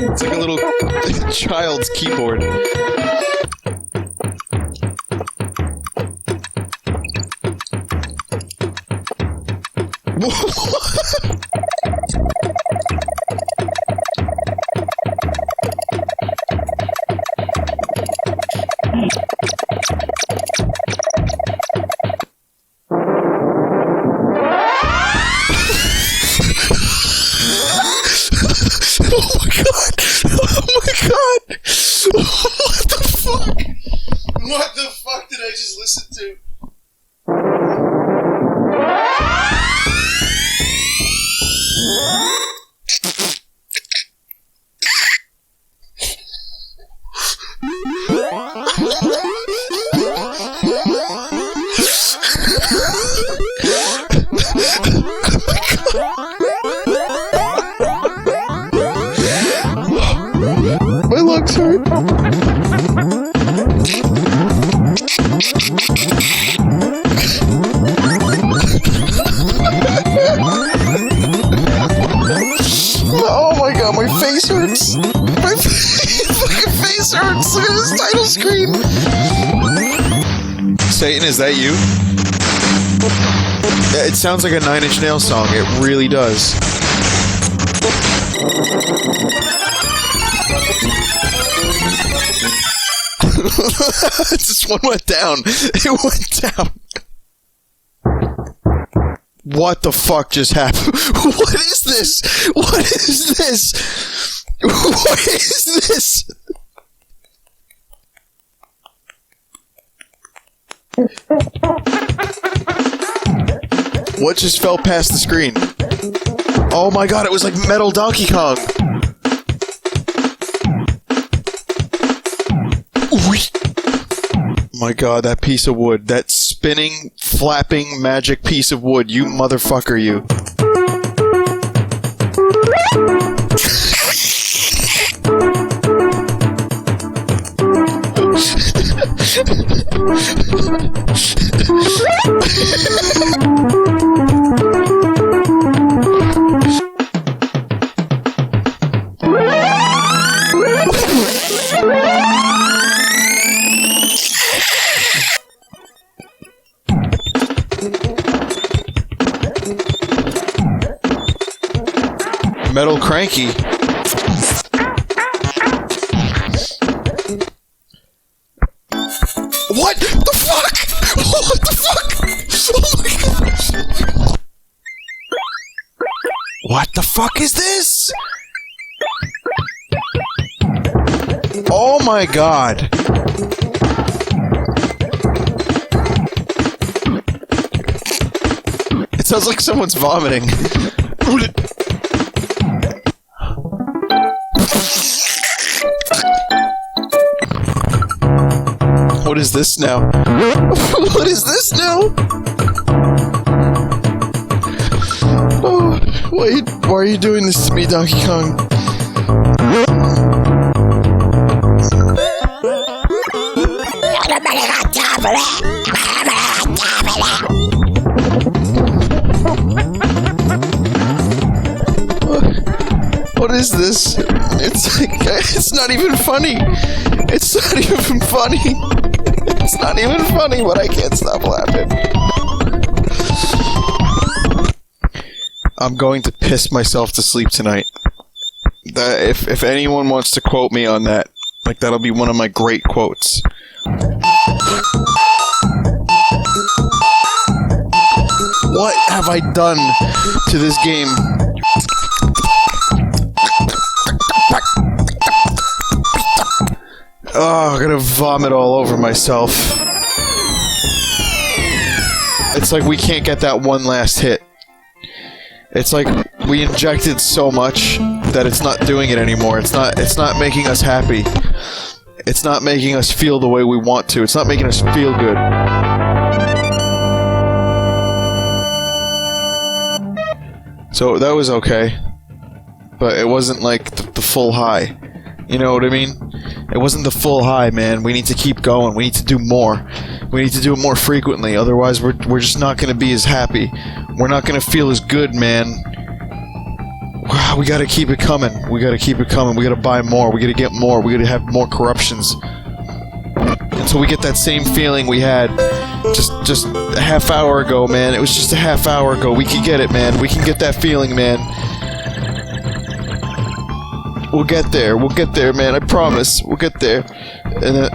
It's like a little child's keyboard. What the fuck did I just listen to? My legs hurt. Oh my god, my face hurts. My fucking face hurts. Look at this title screen. Satan, is that you? It sounds like a Nine Inch Nails song. It really does. This one went down. It went down. What the fuck just happened? What is this? What is this? What is this? What just fell past the screen? Oh my god, it was like Metal Donkey Kong. My god, that piece of wood. That spinning, flapping, magic piece of wood. You motherfucker, you. Metal Cranky. What the fuck? What the fuck? Oh my god. What the fuck is this? Oh my god. It sounds like someone's vomiting. What is this now? What is this now? Oh, wait, why are you doing this to me, Donkey Kong? What is this? It's like, it's not even funny. It's not even funny. It's not even funny, but I can't stop laughing. I'm going to piss myself to sleep tonight. If anyone wants to quote me on that, like, that'll be one of my great quotes. What have I done to this game? Oh, I'm gonna vomit all over myself. It's like we can't get that one last hit. It's like we injected so much that it's not doing it anymore. It's not making us happy. It's not making us feel the way we want to. It's not making us feel good. So that was okay. But it wasn't like the full high. You know what I mean? It wasn't the full high, man. We need to keep going. We need to do more. We need to do it more frequently. Otherwise, we're just not going to be as happy. We're not going to feel as good, man. We got to keep it coming. We got to keep it coming. We got to buy more. We got to get more. We got to have more corruptions. Until we get that same feeling we had just a half hour ago, man. It was just a half hour ago. We can get it, man. We can get that feeling, man. We'll get there. We'll get there, man. I promise. We'll get there. And